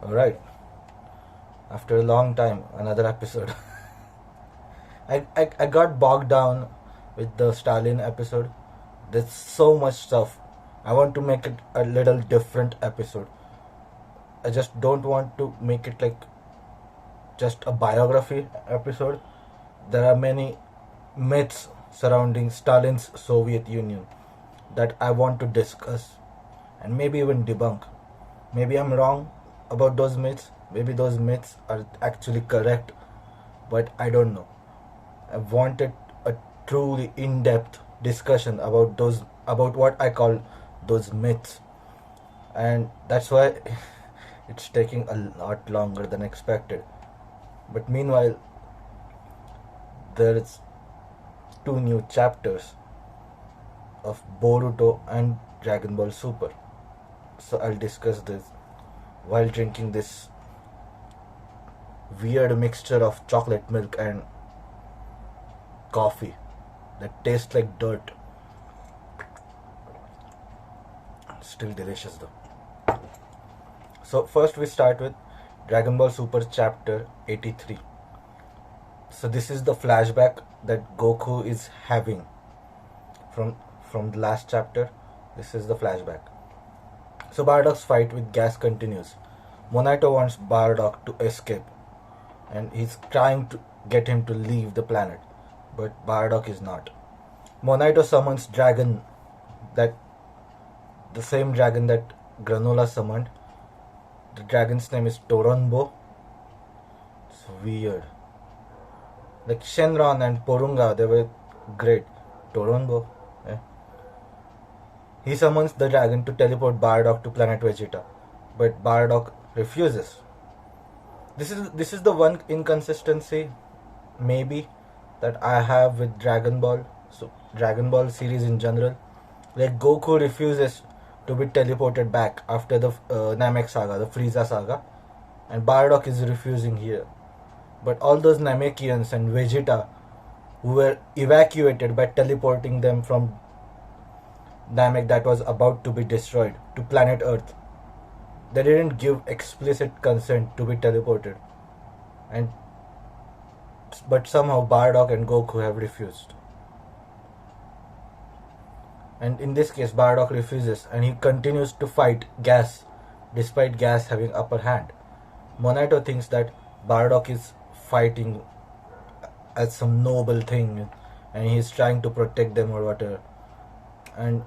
Alright, after a long time, another episode. I got bogged down with the Stalin episode. There's so much stuff. I want to make it a little different episode. I just don't want to make it like just a biography episode. There are many myths surrounding Stalin's Soviet Union that I want to discuss and maybe even debunk. Maybe I'm wrong about those myths. Maybe those myths are actually correct, but I don't know. I wanted a truly in-depth discussion about what I call those myths, and that's why it's taking a lot longer than expected. But meanwhile, there's two new chapters of Boruto and Dragon Ball Super. So I'll discuss this while drinking this weird mixture of chocolate milk and coffee that tastes like dirt. Still delicious though. So first we start with Dragon Ball Super chapter 83. So this is the flashback that Goku is having from the last chapter. This is the flashback. So Bardock's fight with Gas continues. Monaito wants Bardock to escape and he's trying to get him to leave the planet, but Bardock is not. Monaito summons dragon, that the same dragon that Granola summoned. The dragon's name is Toronbo. It's weird. Like Shenron and Porunga, they were great. Toronbo, eh? He summons the dragon to teleport Bardock to planet Vegeta, but Bardock refuses. This is the one inconsistency, maybe, that I have with Dragon Ball. So Dragon Ball series in general, like Goku refuses to be teleported back after the Namek saga, the Frieza saga, and Bardock is refusing here. But all those Namekians and Vegeta who were evacuated by teleporting them from Namek that was about to be destroyed to planet Earth, they didn't give explicit consent to be teleported, and but somehow Bardock and Goku have refused. And in this case, Bardock refuses and he continues to fight Gas despite Gas having upper hand. Monaito thinks that Bardock is fighting as some noble thing and he's trying to protect them or whatever. And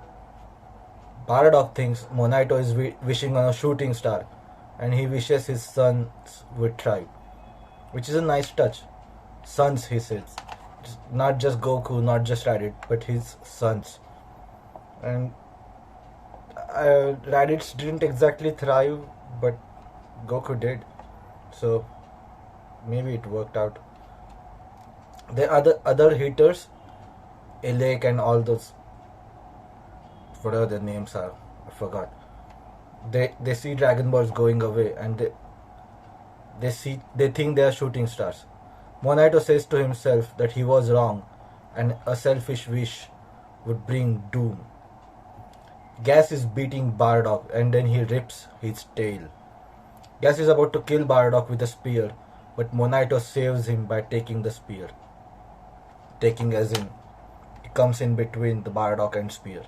Bardock thinks Monaito is wishing on a shooting star and he wishes his sons would try, which is a nice touch. Sons, he says. It's not just Goku, not just Raditz, but his sons. And Raditz didn't exactly thrive, but Goku did. So maybe it worked out. There are the other hitters, Elek and all those, whatever their names are, I forgot. They see Dragon Balls going away and they think they are shooting stars. Monaito says to himself that he was wrong and a selfish wish would bring doom. Gas is beating Bardock and then he rips his tail. Gas is about to kill Bardock with a spear, but Monaito saves him by taking the spear. Taking as in, he comes in between the Bardock and spear.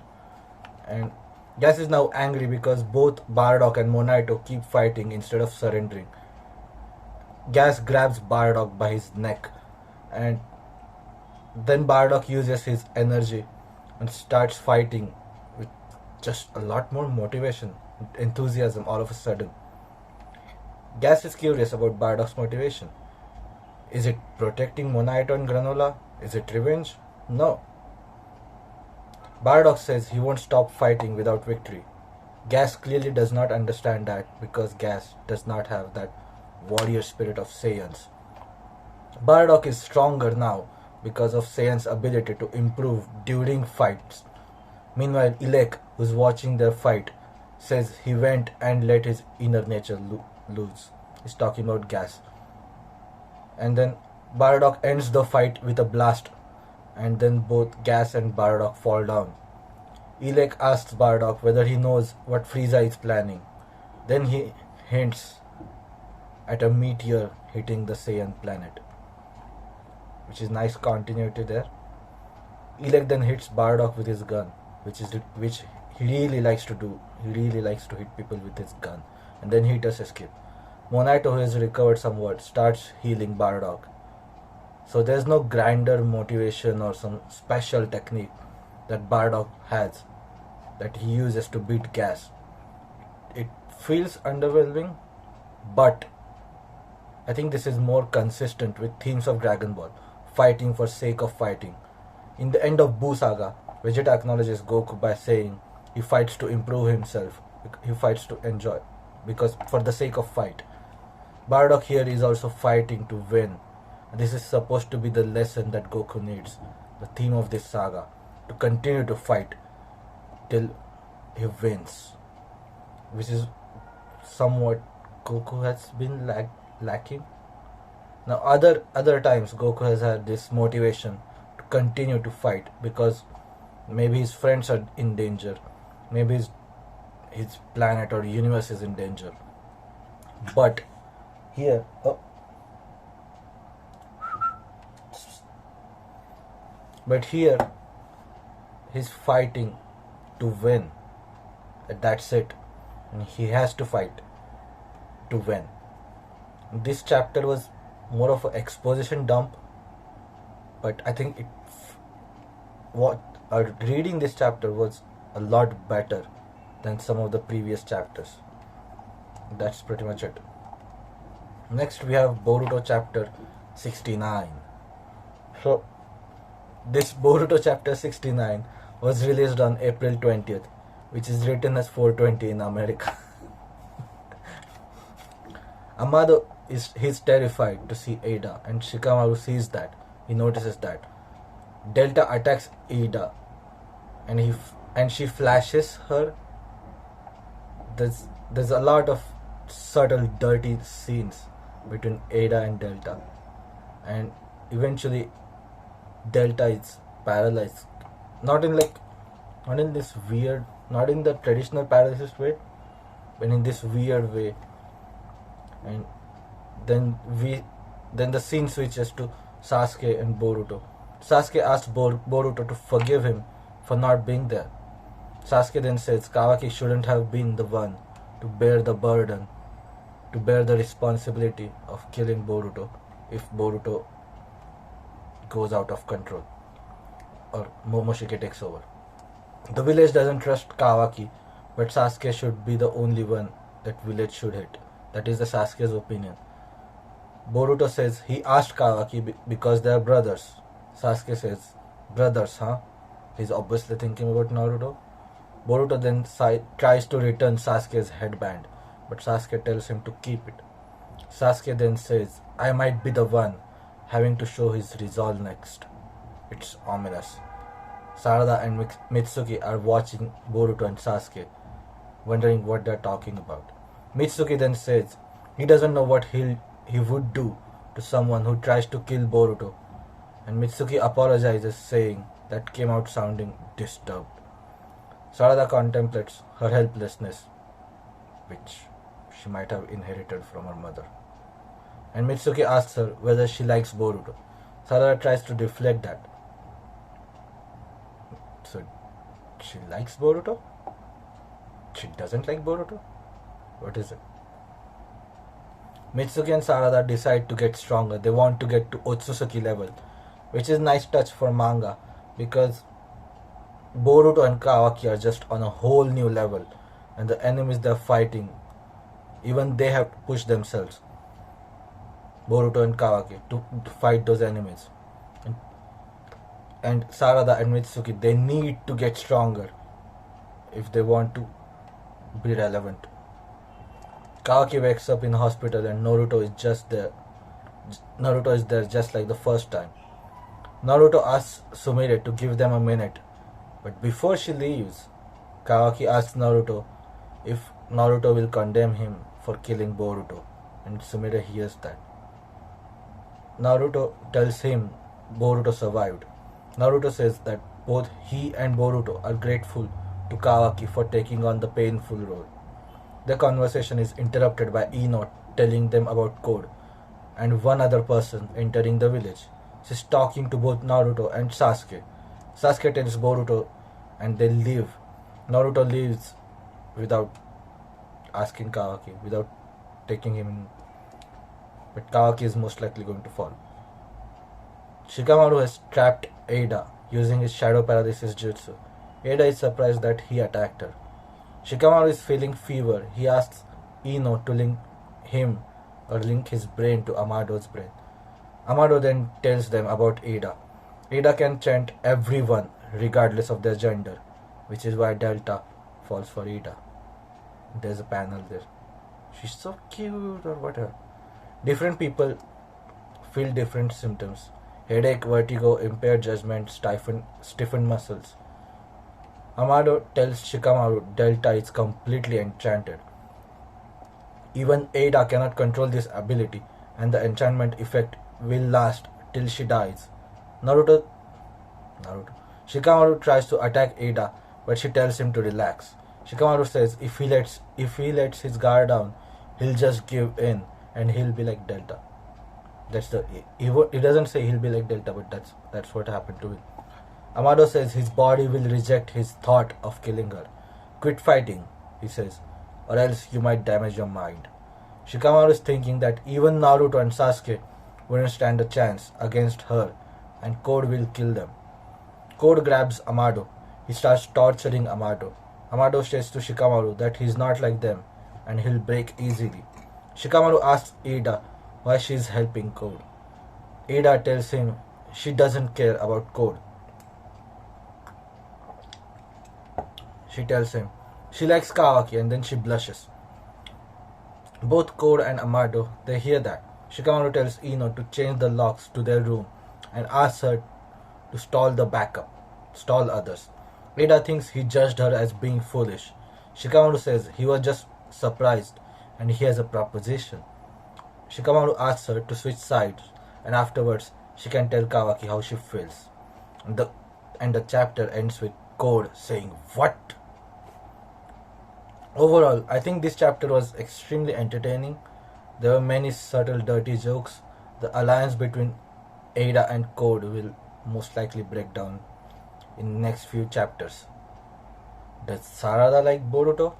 And Gas is now angry because both Bardock and Monaito keep fighting instead of surrendering. Gas grabs Bardock by his neck and then Bardock uses his energy and starts fighting with just a lot more motivation, enthusiasm all of a sudden. Gas is curious about Bardock's motivation. Is it protecting Monaito and Granola? Is it revenge? No. Bardock says he won't stop fighting without victory. Gas clearly does not understand that because Gas does not have that warrior spirit of Saiyans. Bardock is stronger now because of Saiyan's ability to improve during fights. Meanwhile, Elek, who's watching their fight, says he went and let his inner nature loose. He's talking about Gas. And then Bardock ends the fight with a blast, and then both Gas and Bardock fall down. Elek asks Bardock whether he knows what Frieza is planning. Then he hints at a meteor hitting the Saiyan planet, which is nice continuity there. Elon then hits Bardock with his gun, which he really likes to do. He really likes to hit people with his gun, and then he does escape. Monaito, who has recovered somewhat, starts healing Bardock. So there's no grander motivation or some special technique that Bardock has that he uses to beat gas. It feels underwhelming, but I think this is more consistent with themes of Dragon Ball, fighting for sake of fighting. In the end of Buu Saga, Vegeta acknowledges Goku by saying he fights to improve himself, he fights to enjoy, because for the sake of fight. Bardock here is also fighting to win. This is supposed to be the lesson that Goku needs, the theme of this saga, to continue to fight till he wins, which is somewhat Goku has been lacking. Now other times Goku has had this motivation to continue to fight because maybe his friends are in danger, maybe his planet or universe is in danger. But here, he's fighting to win. That's it. And he has to fight to win. This chapter was more of an exposition dump, but I think reading this chapter was a lot better than some of the previous chapters. That's pretty much it. Next we have Boruto chapter 69. So this Boruto chapter 69 was released on April 20th, which is written as 420 in America. Amado he's terrified to see Ada, and Shikamaru sees that. He notices that. Delta attacks Ada, and she flashes her. There's a lot of subtle dirty scenes between Ada and Delta, and eventually Delta is paralyzed. Not in the traditional paralysis way, but in this weird way. And then the scene switches to Sasuke and Boruto. Sasuke asks Boruto to forgive him for not being there. Sasuke then says Kawaki shouldn't have been the one to bear the burden, to bear the responsibility of killing Boruto if Boruto goes out of control or Momoshiki takes over. The village doesn't trust Kawaki, but Sasuke should be the only one that village should hit. That is the Sasuke's opinion. Boruto says he asked Kawaki because they are brothers. Sasuke says, brothers, huh? He's obviously thinking about Naruto. Boruto then tries to return Sasuke's headband, but Sasuke tells him to keep it. Sasuke then says, I might be the one having to show his resolve next. It's ominous. Sarada and Mitsuki are watching Boruto and Sasuke, wondering what they're talking about. Mitsuki then says he doesn't know what he would do to someone who tries to kill Boruto, and Mitsuki apologizes, saying that came out sounding disturbed. Sarada contemplates her helplessness, which she might have inherited from her mother, and Mitsuki asks her whether she likes Boruto. Sarada tries to deflect that. So, she likes Boruto? She doesn't like Boruto? What is it? Mitsuki and Sarada decide to get stronger. They want to get to Otsutsuki level, which is nice touch for manga because Boruto and Kawaki are just on a whole new level, and the enemies they're fighting, even they have to push themselves, Boruto and Kawaki, to fight those enemies. And Sarada and Mitsuki, they need to get stronger if they want to be relevant. Kawaki wakes up in the hospital and Naruto is there just like the first time. Naruto asks Sumire to give them a minute, but before she leaves, Kawaki asks Naruto if Naruto will condemn him for killing Boruto, and Sumire hears that. Naruto tells him Boruto survived. Naruto says that both he and Boruto are grateful to Kawaki for taking on the painful role. The conversation is interrupted by Ino telling them about code, and one other person entering the village. She's talking to both Naruto and Sasuke. Sasuke tells Boruto and they leave. Naruto leaves without asking Kawaki, without taking him in. But Kawaki is most likely going to fall. Shikamaru has trapped Ada using his shadow paralysis jutsu. Ada is surprised that he attacked her. Shikamaru is feeling fever. He asks Ino to link him or link his brain to Amado's brain. Amado then tells them about Ada. Ada can chant everyone regardless of their gender, which is why Delta falls for Ada. There's a panel there. She's so cute or whatever. Different people feel different symptoms. Headache, vertigo, impaired judgment, stiffened muscles. Amado tells Shikamaru Delta is completely enchanted. Even Ada cannot control this ability, and the enchantment effect will last till she dies. Naruto. Shikamaru tries to attack Ada, but she tells him to relax. Shikamaru says if he lets his guard down, he'll just give in and he'll be like Delta. He doesn't say he'll be like Delta, but that's what happened to him. Amado says his body will reject his thought of killing her. Quit fighting, he says, or else you might damage your mind. Shikamaru is thinking that even Naruto and Sasuke wouldn't stand a chance against her, and Code will kill them. Code grabs Amado. He starts torturing Amado. Amado says to Shikamaru that he's not like them and he'll break easily. Shikamaru asks Ada why she's helping Code. Ada tells him she doesn't care about Code. She tells him she likes Kawaki and then she blushes. Both Code and Amado, they hear that. Shikamaru tells Ino to change the locks to their room and asks her to stall others. Ada thinks he judged her as being foolish. Shikamaru says he was just surprised and he has a proposition. Shikamaru asks her to switch sides and afterwards she can tell Kawaki how she feels. And the chapter ends with Code saying, "What?" Overall, I think this chapter was extremely entertaining. There were many subtle dirty jokes. The alliance between Ada and Code will most likely break down in next few chapters. Does Sarada like Boruto?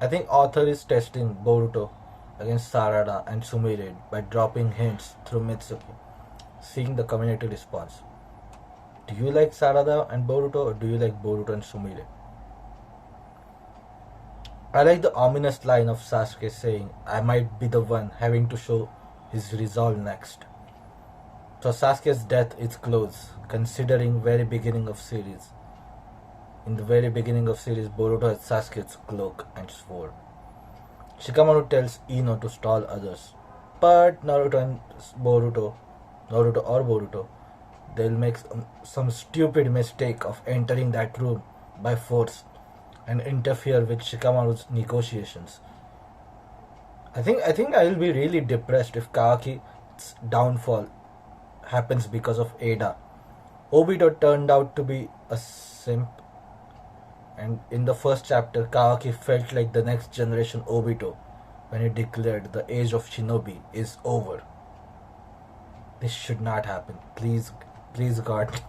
I think author is testing Boruto against Sarada and Sumire by dropping hints through Mitsuki, seeing the community response. Do you like Sarada and Boruto, or do you like Boruto and Sumire? I like the ominous line of Sasuke saying, "I might be the one having to show his resolve next." So Sasuke's death is close, considering very beginning of series. In the very beginning of series, Boruto has Sasuke's cloak and sword. Shikamaru tells Ino to stall others, but Naruto or Boruto, they'll make some stupid mistake of entering that room by force and interfere with Shikamaru's negotiations. I think I will be really depressed if Kawaki's downfall happens because of Ada. Obito turned out to be a simp, and in the first chapter, Kawaki felt like the next generation Obito when he declared the age of Shinobi is over. This should not happen. Please God.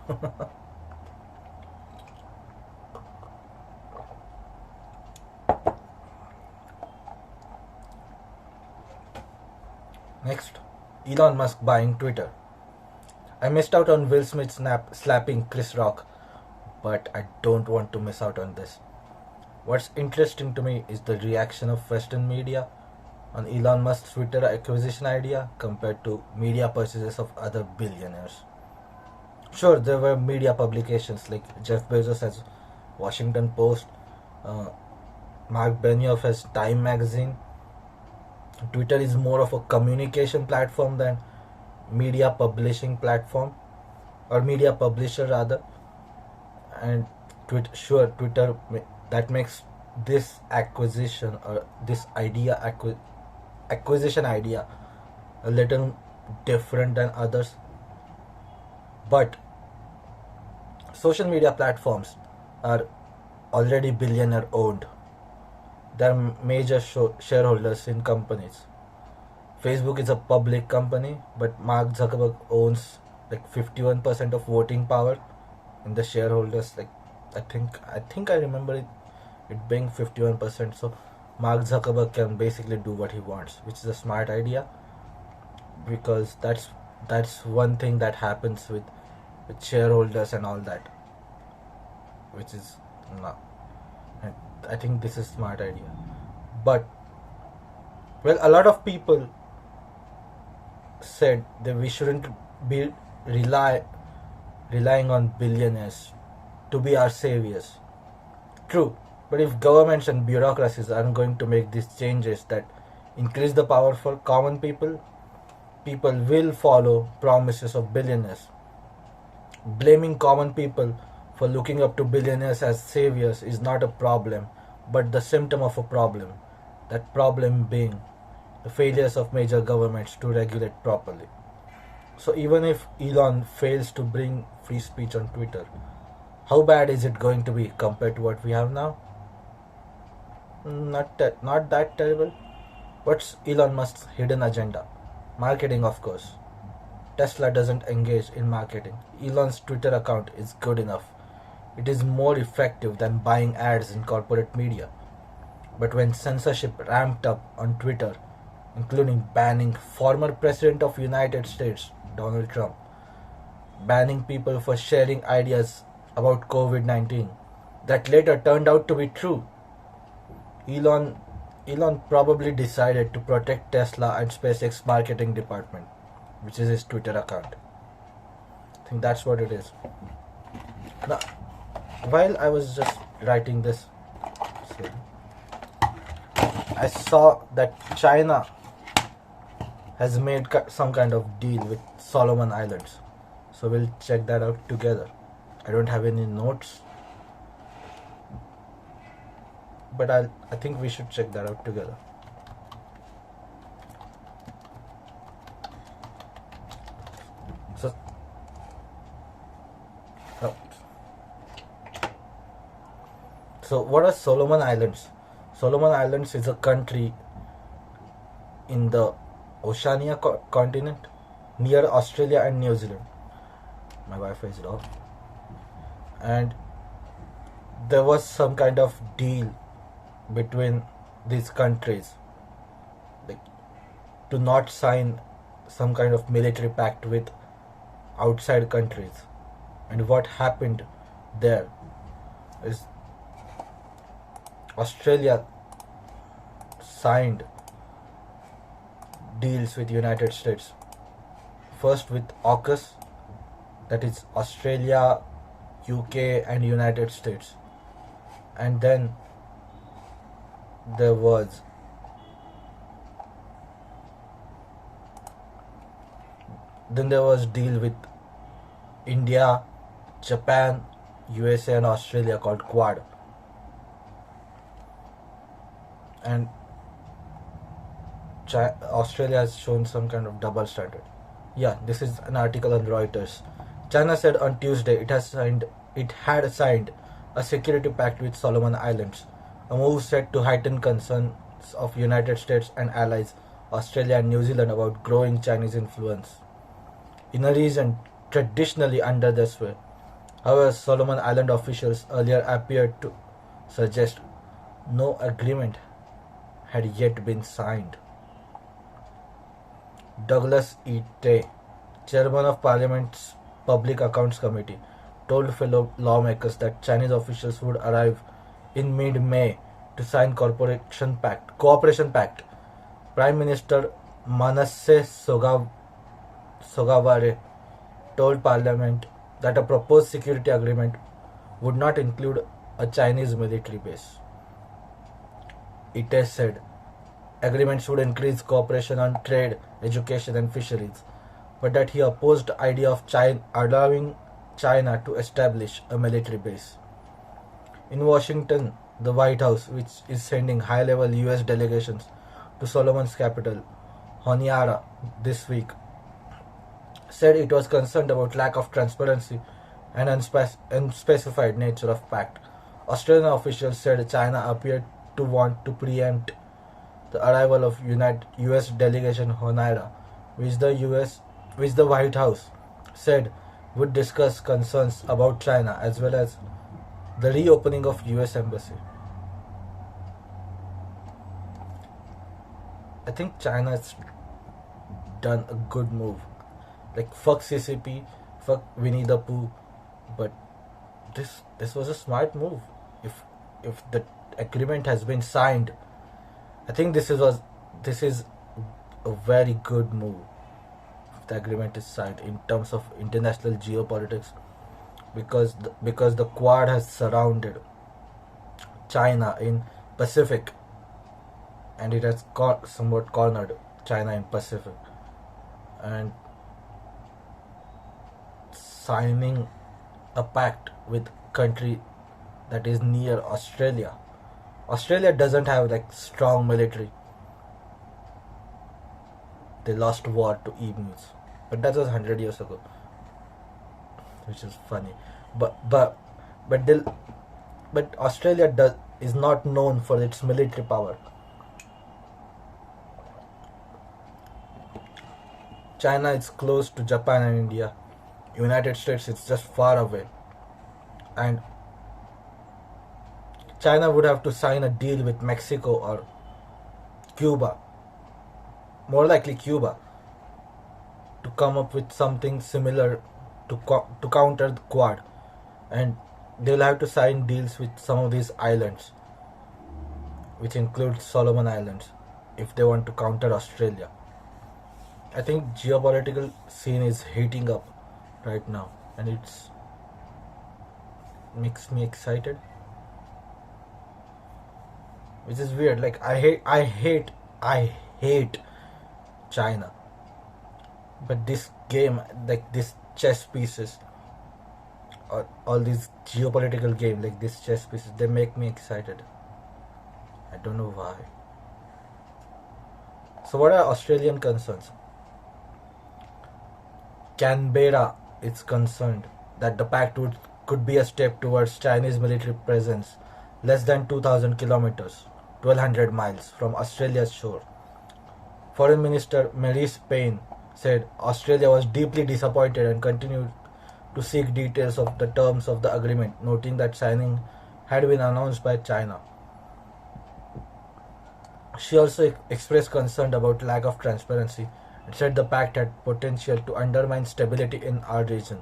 Next, Elon Musk buying Twitter. I missed out on Will Smith slapping Chris Rock, but I don't want to miss out on this. What's interesting to me is the reaction of Western media on Elon Musk's Twitter acquisition idea compared to media purchases of other billionaires. Sure, there were media publications like Jeff Bezos has Washington Post, Mark Benioff has Time magazine. Twitter is more of a communication platform than media publishing platform, or media publisher rather. And Twitter, that makes this acquisition or this acquisition idea a little different than others. But social media platforms are already billionaire owned. They're major shareholders in companies. Facebook is a public company, but Mark Zuckerberg owns like 51% of voting power in the shareholders. Like I think I remember it being 51%. So Mark Zuckerberg can basically do what he wants, which is a smart idea, because that's one thing that happens with shareholders and all that, which is no. I think this is smart idea, but well, a lot of people said that we shouldn't be relying on billionaires to be our saviors. True, but if governments and bureaucracies aren't going to make these changes that increase the power for common people, people will follow promises of billionaires. Blaming common people for looking up to billionaires as saviors is not a problem, but the symptom of a problem. That problem being the failures of major governments to regulate properly. So even if Elon fails to bring free speech on Twitter, how bad is it going to be compared to what we have now? Not that terrible. What's Elon Musk's hidden agenda? Marketing, of course. Tesla doesn't engage in marketing. Elon's Twitter account is good enough. It is more effective than buying ads in corporate media. But when censorship ramped up on Twitter, including banning former President of United States, Donald Trump, banning people for sharing ideas about COVID-19 that later turned out to be true, Elon probably decided to protect Tesla and SpaceX marketing department, which is his Twitter account. I think that's what it is. Now, while I was just writing this, I saw that China has made some kind of deal with Solomon Islands. So we'll check that out together. I don't have any notes, but I think we should check that out together. So, oh. So what are Solomon Islands? Solomon Islands is a country in the Oceania continent near Australia and New Zealand. My Wi-Fi is off. And there was some kind of deal between these countries, like, to not sign some kind of military pact with outside countries. And what happened there is Australia signed deals with United States. First with AUKUS, that is Australia, UK and United States. And then there was deal with India, Japan, USA and Australia called Quad. And Australia has shown some kind of double standard. Yeah, this is an article on Reuters. China said on Tuesday it had signed a security pact with Solomon Islands, a move set to heighten concerns of United States and allies Australia and New Zealand about growing Chinese influence in a region traditionally under their sway. However, Solomon Island officials earlier appeared to suggest no agreement had yet been signed. Douglas E. Tay, chairman of Parliament's Public Accounts Committee, told fellow lawmakers that Chinese officials would arrive in mid-May to sign cooperation pact. Prime Minister Manasseh Sogavare told Parliament that a proposed security agreement would not include a Chinese military base. It said agreements would increase cooperation on trade, education and fisheries, but that he opposed the idea of allowing China to establish a military base. In Washington, the White House, which is sending high-level US delegations to Solomon's capital, Honiara, this week, said it was concerned about lack of transparency and unspecified nature of pact. Australian officials said China appeared to want to preempt the arrival of U.S. delegation Honaira, which the White House said would discuss concerns about China as well as the reopening of U.S. embassy. I think China has done a good move. Like fuck CCP, fuck Winnie the Pooh, but this was a smart move. If the agreement has been signed, I think this is a very good move. If the agreement is signed in terms of international geopolitics, because the Quad has surrounded China in Pacific, and it has somewhat cornered China in Pacific, and signing a pact with country that is near Australia. Australia doesn't have like strong military. They lost war to emus, but that was 100 years ago, which is funny. But they, but Australia is not known for its military power. China is close to Japan and India. United States is just far away, and China would have to sign a deal with Mexico or Cuba, more likely Cuba, to come up with something similar to counter the Quad, and they'll have to sign deals with some of these islands, which includes Solomon Islands, if they want to counter Australia. I think geopolitical scene is heating up right now, and it's makes me excited, which is weird. Like I hate China, but this game, like this chess pieces, or all these geopolitical game, like these chess pieces, they make me excited. I don't know why. So what are Australian concerns? Canberra is concerned that the pact could be a step towards Chinese military presence less than 2,000 kilometers, 1,200 miles from Australia's shore. Foreign Minister Marise Payne said Australia was deeply disappointed and continued to seek details of the terms of the agreement, noting that signing had been announced by China. She also expressed concern about lack of transparency and said the pact had potential to undermine stability in our region.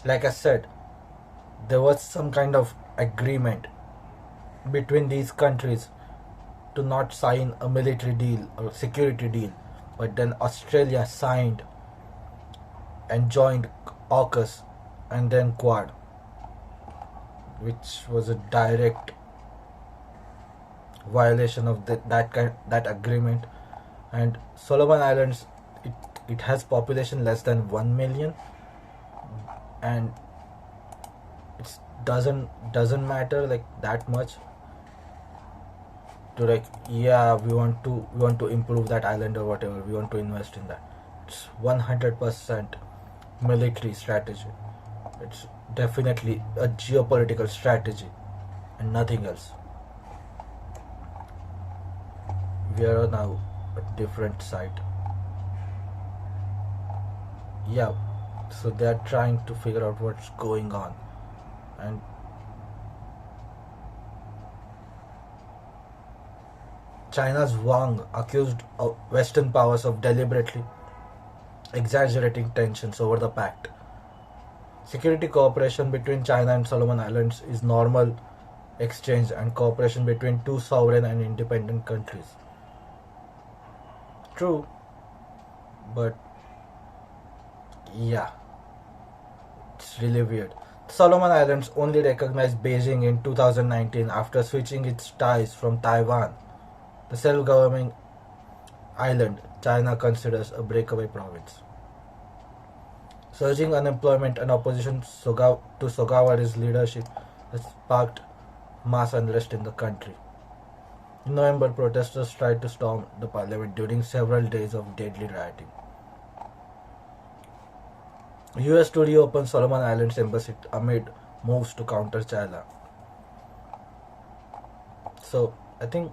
Like I said, there was some kind of agreement between these countries to not sign a military deal or security deal, but then Australia signed and joined AUKUS and then Quad, which was a direct violation of that agreement. And Solomon Islands, it has population less than 1 million, and it doesn't matter like that much to like, yeah, we want to improve that island or whatever, we want to invest in that. It's 100% military strategy. It's definitely a geopolitical strategy and nothing else. We are now a different site. Yeah, so they are trying to figure out what's going on, and China's Wang accused Western powers of deliberately exaggerating tensions over the pact. Security cooperation between China and Solomon Islands is normal exchange and cooperation between two sovereign and independent countries. True, but yeah, it's really weird. Solomon Islands only recognized Beijing in 2019 after switching its ties from Taiwan, the self-governing island China considers a breakaway province. Surging unemployment and opposition to Sogawari's leadership has sparked mass unrest in the country. In November, protesters tried to storm the parliament during several days of deadly rioting. US to reopen Solomon Islands embassy amid moves to counter China. So I think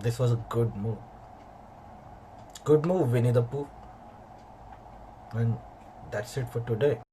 This was a good move. Good move, Winnie the Pooh. And that's it for today.